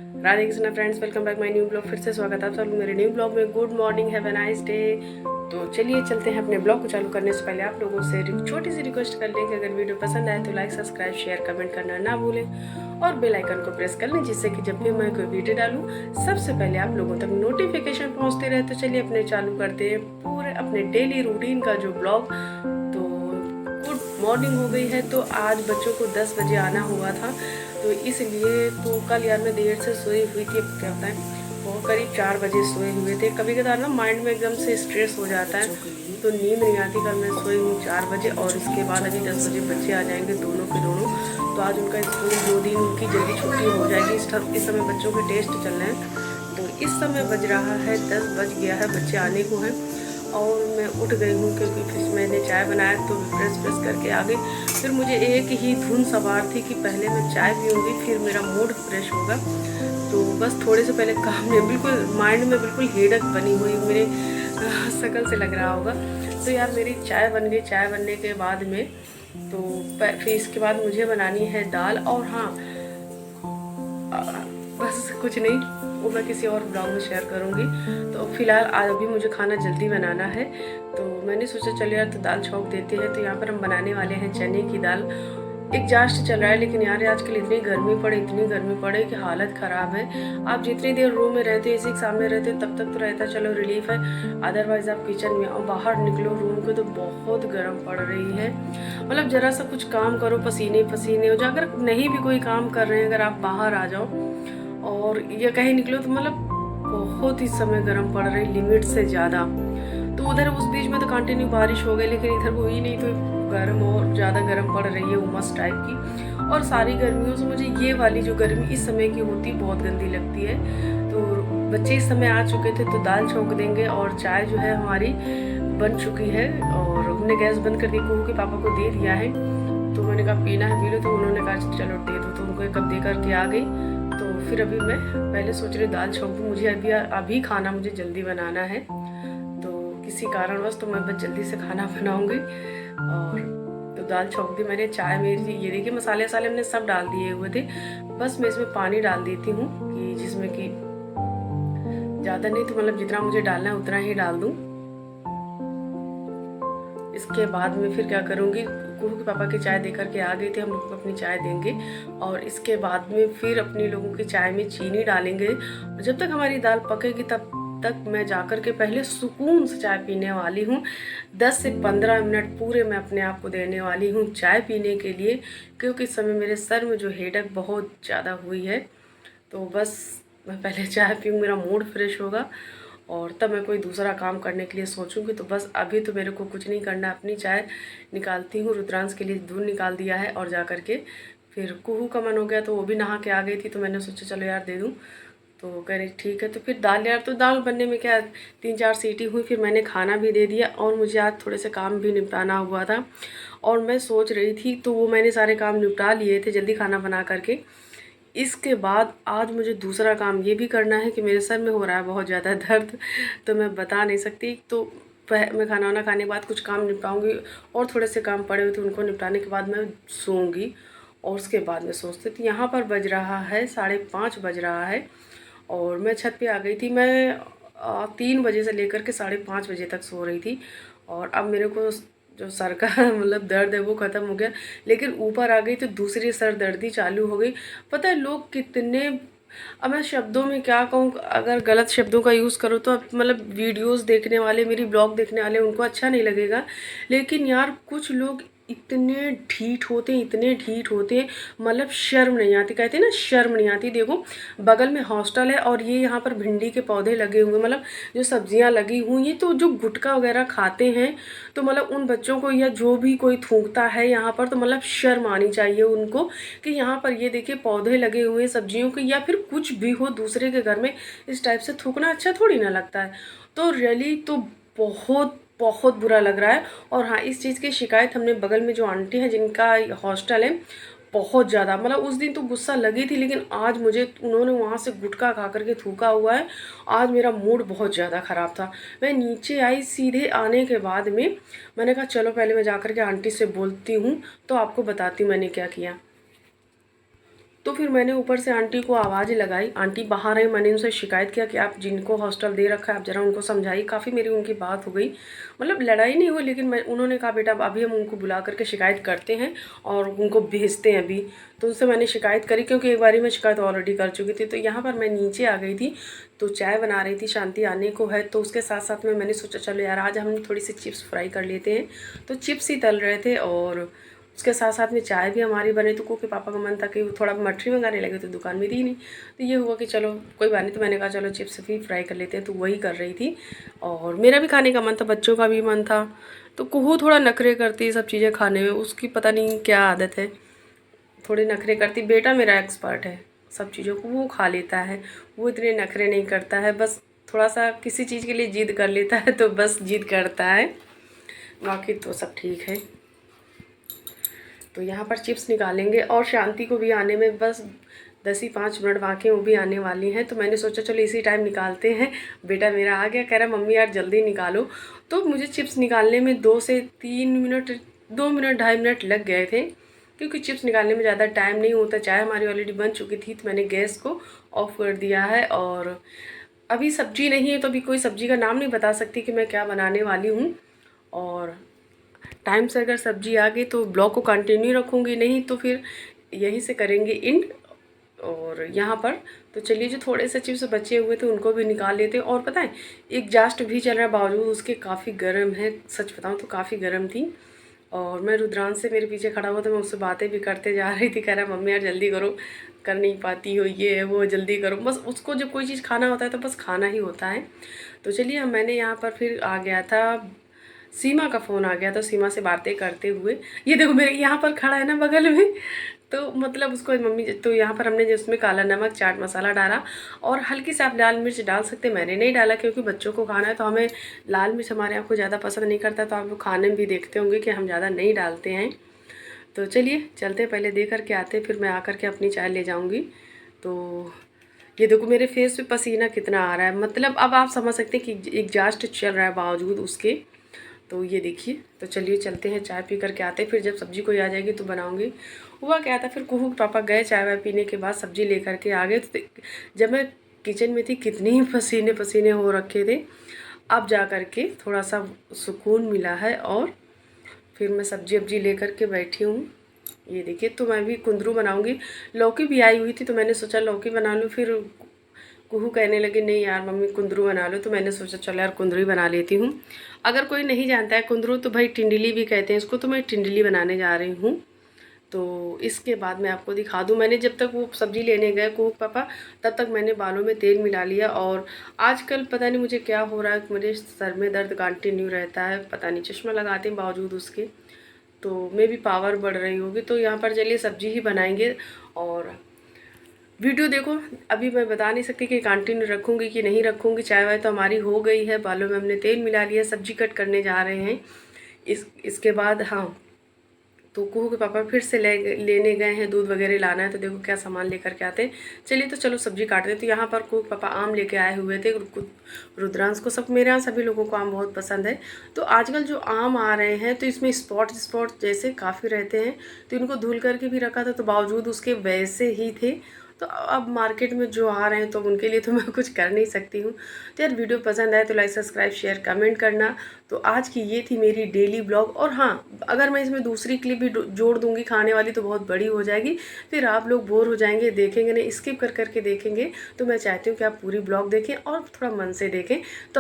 Radhe Krishna friends, welcome back my new blog. फिर से स्वागत है आप सब मेरे न्यू ब्लॉग में। Good morning, have a nice day. तो चलिए चलते हैं। अपने ब्लॉग को चालू करने से पहले आप लोगों से एक छोटी सी रिक्वेस्ट कर लें कि अगर वीडियो पसंद आए तो लाइक, सब्सक्राइब, शेयर, कमेंट करना ना भूलें और बेल आइकन को प्रेस कर लें, जिससे कि जब भी मैं कोई वीडियो डालूं सबसे पहले आप लोगों तक नोटिफिकेशन पहुंचते रहे। तो चलिए अपने चालू करते हैं पूरे अपने डेली रूटीन का जो ब्लॉग। तो गुड मॉर्निंग हो गई है। तो आज बच्चों को 10 बजे आना हुआ था, तो इसलिए तो कल यार मैं देर से सोई हुई थी। अब क्या होता है, वो करीब 4 बजे सोए हुए थे। कभी कभार ना माइंड में एकदम से स्ट्रेस हो जाता है तो नींद नहीं आती। कल मैं सोई हूँ 4 बजे और इसके बाद अभी 10 बजे बच्चे आ जाएंगे, दोनों के दोनों। तो आज उनका स्कूल 2 दिन उनकी जल्दी छुट्टी हो जाएगी। इस समय बच्चों के टेस्ट चल रहे हैं। तो इस समय बज रहा है 10 बज गया है, बच्चे आने को हैं और मैं उठ गई हूँ क्योंकि फिर मैंने चाय बनाया तो फ्रेश करके आ गई। फिर मुझे एक ही धुन सवार थी कि पहले मैं चाय पीऊँगी फिर मेरा मूड फ्रेश होगा। तो बस थोड़े से पहले काम में बिल्कुल माइंड में बिल्कुल हेडक बनी हुई मेरे शकल से लग रहा होगा। तो यार मेरी चाय बन गई। चाय बनने के बाद में तो फिर इसके बाद मुझे बनानी है दाल। और हाँ, बस कुछ नहीं, वो मैं किसी और ब्लॉग में शेयर करूँगी। तो फिलहाल आज अभी मुझे खाना जल्दी बनाना है, तो मैंने सोचा चलो यार तो दाल छौंक देते हैं। तो यहाँ पर हम बनाने वाले हैं चने की दाल। एग्जॉस्ट चल रहा है, लेकिन यार आजकल इतनी गर्मी पड़े कि हालत ख़राब है। आप जितनी देर रूम में रहते एसी के सामने रहते तब तक तो रहता चलो रिलीफ है, अदरवाइज़ आप किचन में और बाहर निकलो रूम के तो बहुत गर्म पड़ रही है। मतलब ज़रा सा कुछ काम करो पसीने पसीने हो जाओ। अगर नहीं भी कोई काम कर रहे हैं, अगर आप बाहर आ जाओ और ये कहीं निकलो तो मतलब बहुत ही समय गर्म पड़ रही, लिमिट से ज़्यादा। तो उधर उस बीच में तो कंटिन्यू बारिश हो गई, लेकिन इधर हुई नहीं तो गर्म और ज़्यादा गर्म पड़ रही है, उमस टाइप की। और सारी गर्मियों से मुझे ये वाली जो गर्मी इस समय की होती बहुत गंदी लगती है। तो बच्चे इस समय आ चुके थे तो दाल छौंक देंगे और चाय जो है हमारी बन चुकी है और हमने गैस बंद कर दी। कुहू के पापा को दे दिया है, तो मैंने कहा पीना है पी लो, तो उन्होंने कहा चलो दे दो, तो उनको एक कप दे करके आ गई। तो फिर अभी मैं पहले सोच रही दाल छौंक दूँ, मुझे अभी खाना मुझे जल्दी बनाना है। तो किसी कारणवश तो मैं बस जल्दी से खाना बनाऊंगी। और तो दाल छौंक दी मैंने। चाय मेरी ये देखिए, मसाले वसाले मैंने सब डाल दिए हुए थे। बस मैं इसमें पानी डाल देती हूँ कि जिसमें कि ज़्यादा नहीं तो मतलब जितना मुझे डालना है उतना ही डाल दूँ। इसके बाद में फिर क्या करूँगी, कुहू के पापा की चाय दे करके आ गई थी, हम लोग को अपनी चाय देंगे और इसके बाद में फिर अपने लोगों की चाय में चीनी डालेंगे। जब तक हमारी दाल पकेगी तब तक मैं जाकर के पहले सुकून से चाय पीने वाली हूँ। 10 से 15 मिनट पूरे मैं अपने आप को देने वाली हूँ चाय पीने के लिए, क्योंकि इस समय मेरे सर में जो हेडक बहुत ज़्यादा हुई है। तो बस मैं पहले चाय पीऊँ, मेरा मूड फ्रेश होगा और तब मैं कोई दूसरा काम करने के लिए सोचूंगी। तो बस अभी तो मेरे को कुछ नहीं करना, अपनी चाय निकालती हूँ। रुद्रांश के लिए दूध निकाल दिया है और जा कर के फिर कुहू का मन हो गया तो वो भी नहा के आ गई थी, तो मैंने सोचा चलो यार दे दूँ। तो कह रही ठीक है। तो फिर दाल, यार तो दाल बनने में क्या 3-4 सीटी हुई, फिर मैंने खाना भी दे दिया और मुझे आज थोड़े से काम भी निपटाना हुआ था और मैं सोच रही थी तो वो मैंने सारे काम निपटा लिए थे जल्दी खाना बना करके। इसके बाद आज मुझे दूसरा काम ये भी करना है कि मेरे सर में हो रहा है बहुत ज़्यादा दर्द, तो मैं बता नहीं सकती। तो मैं खाना वाना खाने के बाद कुछ काम निपटाऊंगी और थोड़े से काम पड़े हुए थे उनको निपटाने के बाद मैं सोऊंगी। और उसके बाद मैं सोचती थी, यहाँ पर बज रहा है 5:30 बज रहा है और मैं छत पे आ गई थी। मैं 3 बजे से लेकर के 5:30 बजे तक सो रही थी और अब मेरे को जो सर का मतलब दर्द है वो ख़त्म हो गया, लेकिन ऊपर आ गई तो दूसरी सर दर्दी चालू हो गई। पता है लोग कितने, अब मैं शब्दों में क्या कहूँ, अगर गलत शब्दों का यूज़ करो तो मतलब वीडियोस देखने वाले, मेरी ब्लॉग देखने वाले उनको अच्छा नहीं लगेगा, लेकिन यार कुछ लोग इतने ढीठ होते हैं, इतने ढीठ होते हैं, मतलब शर्म नहीं आती। कहते हैं ना शर्म नहीं आती। देखो बगल में हॉस्टल है और ये यहाँ पर भिंडी के पौधे लगे हुए, मतलब जो सब्जियाँ लगी हुई हैं, तो जो गुटखा वगैरह खाते हैं तो मतलब उन बच्चों को या जो भी कोई थूकता है यहाँ पर तो मतलब शर्म आनी चाहिए उनको कि यहाँ पर ये देखिए पौधे लगे हुए हैं सब्जियों के, या फिर कुछ भी हो दूसरे के घर में इस टाइप से थूकना अच्छा थोड़ी ना लगता है। तो रियली तो बहुत बहुत बुरा लग रहा है। और हाँ, इस चीज़ की शिकायत हमने बगल में जो आंटी है जिनका हॉस्टल है, बहुत ज़्यादा, मतलब उस दिन तो गुस्सा लगी थी, लेकिन आज मुझे उन्होंने वहाँ से गुटखा खा करके थूका हुआ है। आज मेरा मूड बहुत ज़्यादा ख़राब था। मैं नीचे आई, सीधे आने के बाद में मैंने कहा चलो पहले मैं जा कर के आंटी से बोलती हूँ तो आपको बताती हूँ मैंने क्या किया। तो फिर मैंने ऊपर से आंटी को आवाज़ लगाई, आंटी बाहर आई, मैंने उनसे शिकायत किया कि आप जिनको हॉस्टल दे रखा है आप ज़रा उनको समझाइए। काफ़ी मेरी उनकी बात हो गई, मतलब लड़ाई नहीं हुई, लेकिन उन्होंने कहा बेटा अभी हम उनको बुला करके शिकायत करते हैं और उनको भेजते हैं अभी। तो उनसे मैंने शिकायत करी, क्योंकि एक बारी मैं शिकायत ऑलरेडी कर चुकी थी। तो यहाँ पर मैं नीचे आ गई थी, तो चाय बना रही थी, शांति आने को है, तो उसके साथ साथ में मैंने सोचा चलो यार आज हम थोड़ी सी चिप्स फ्राई कर लेते हैं। तो चिप्स ही तल रहे थे और उसके साथ साथ में चाय भी हमारी बने। तो क्योंकि पापा का मन था कि वो थोड़ा मठरी मंगाने लगे, तो दुकान में दी नहीं, तो ये हुआ कि चलो कोई बात नहीं। तो मैंने कहा चलो चिप्स भी फ्राई कर लेते हैं, तो वही कर रही थी। और मेरा भी खाने का मन था, बच्चों का भी मन था। तो कुहू थोड़ा नखरे करती है सब चीज़ें खाने में, उसकी पता नहीं क्या आदत है, थोड़े नखरे करती। बेटा मेरा एक्सपर्ट है सब चीज़ों को, वो खा लेता है, वो इतने नखरे नहीं करता है, बस थोड़ा सा किसी चीज़ के लिए जिद कर लेता है तो बस जिद करता है, बाकी तो सब ठीक है। तो यहाँ पर चिप्स निकालेंगे और शांति को भी आने में बस 10 ही 5 मिनट बाकी, वो भी आने वाली हैं। तो मैंने सोचा चलो इसी टाइम निकालते हैं। बेटा मेरा आ गया, कह रहा मम्मी यार जल्दी निकालो। तो मुझे चिप्स निकालने में 2 से 3 मिनट, 2 मिनट 2.5 मिनट लग गए थे, क्योंकि चिप्स निकालने में ज़्यादा टाइम नहीं होता। चाय हमारी ऑलरेडी बन चुकी थी, तो मैंने गैस को ऑफ़ कर दिया है। और अभी सब्जी नहीं है, तो अभी कोई सब्जी का नाम नहीं बता सकती कि मैं क्या बनाने वाली हूँ। और टाइम से अगर सब्जी आ गई तो ब्लॉग को कंटिन्यू रखूँगी, नहीं तो फिर यहीं से करेंगे एंड। और यहाँ पर तो चलिए जो थोड़े से चिप्स बचे हुए थे उनको भी निकाल लेते हैं। और पता है एग्जास्ट भी चल रहा है, बावजूद उसके काफ़ी गर्म है, सच बताऊँ तो काफ़ी गर्म थी। और मैं रुद्रांश से मेरे पीछे खड़ा हुआ, तो मैं उससे बातें भी करते जा रही थी। कह रहा मम्मी यार जल्दी करो, कर नहीं पाती हो, ये है वो, जल्दी करो। बस उसको जब कोई चीज़ खाना होता है तो बस खाना ही होता है। तो चलिए मैंने यहाँ पर फिर आ गया था, सीमा का फ़ोन आ गया, तो सीमा से बातें करते हुए, ये देखो मेरे यहाँ पर खड़ा है ना बगल में, तो मतलब उसको मम्मी, तो यहाँ पर हमने जिसमें काला नमक चाट मसाला डाला और हल्की सी आप लाल मिर्च डाल सकते, मैंने नहीं डाला क्योंकि बच्चों को खाना है, तो हमें लाल मिर्च हमारे यहाँ को ज़्यादा पसंद नहीं करता। तो आप लोग खाने में भी देखते होंगे कि हम ज़्यादा नहीं डालते हैं। तो चलिए चलते, पहले दे करके आते, फिर मैं आकर के अपनी चाय ले जाऊँगी। तो ये देखो मेरे फेस पे पसीना कितना आ रहा है, मतलब अब आप समझ सकते हैं कि एग्जास्ट चल रहा है बावजूद उसके। तो ये देखिए, तो चलिए चलते हैं, चाय पी करके आते हैं, फिर जब सब्जी कोई आ जाएगी तो बनाऊंगी। हुआ क्या था, फिर कुहू के पापा गए, चाय वाय पीने के बाद सब्जी लेकर के आ गए। तो जब मैं किचन में थी कितनी ही पसीने पसीने हो रखे थे, अब जा कर के थोड़ा सा सुकून मिला है। और फिर मैं सब्जी वब्जी ले कर के बैठी हूँ। ये देखिए, तो मैं भी कुंदरू बनाऊंगी, लौकी भी आई हुई थी, तो मैंने सोचा लौकी बना लूँ। फिर कुहू कहने लगे नहीं यार मम्मी कुंदरू बना लो, तो मैंने सोचा चलो यार कुंदरू ही बना लेती हूँ। अगर कोई नहीं जानता है कुंदरू, तो भाई टिंडली भी कहते हैं इसको, तो मैं टिंडली बनाने जा रही हूँ। तो इसके बाद मैं आपको दिखा दूँ, मैंने जब तक वो सब्ज़ी लेने गए कुहू पापा, तब तक मैंने बालों में तेल मिला लिया। और आजकल पता नहीं मुझे क्या हो रहा है, मुझे सर में दर्द कंटिन्यू रहता है, पता नहीं चश्मा लगाते हैं बावजूद उसके, तो मे भी पावर बढ़ रही होगी। तो यहाँ पर चलिए सब्जी ही बनाएंगे। और वीडियो देखो, अभी मैं बता नहीं सकती कि कंटिन्यू रखूँगी कि नहीं रखूँगी। चाय वाय तो हमारी हो गई है, बालों में हमने तेल मिला लिया, सब्जी कट करने जा रहे हैं। इसके बाद हाँ, तो कुहू के पापा फिर से लेने गए हैं, दूध वगैरह लाना है, तो देखो क्या सामान लेकर के आते हैं। चलिए तो चलो सब्जी काटते। तो यहाँ पर कुहू के पापा आम लेके आए हुए थे, रुद्रांश को, सब मेरे यहाँ सभी लोगों को आम बहुत पसंद है। तो आजकल जो आम आ रहे हैं तो इसमें स्पॉट स्पॉट जैसे काफ़ी रहते हैं, तो इनको धुल करके भी रखा था, तो बावजूद उसके वैसे ही थे। तो अब मार्केट में जो आ रहे हैं तो उनके लिए तो मैं कुछ कर नहीं सकती हूँ। तो यार वीडियो पसंद आए तो लाइक सब्सक्राइब शेयर कमेंट करना। तो आज की ये थी मेरी डेली ब्लॉग। और हाँ, अगर मैं इसमें दूसरी क्लिप भी जोड़ दूँगी खाने वाली तो बहुत बड़ी हो जाएगी, फिर आप लोग बोर हो जाएंगे, देखेंगे नहीं, स्किप कर करके देखेंगे। तो मैं चाहती हूँ कि आप पूरी ब्लॉग देखें और थोड़ा मन से देखें। तो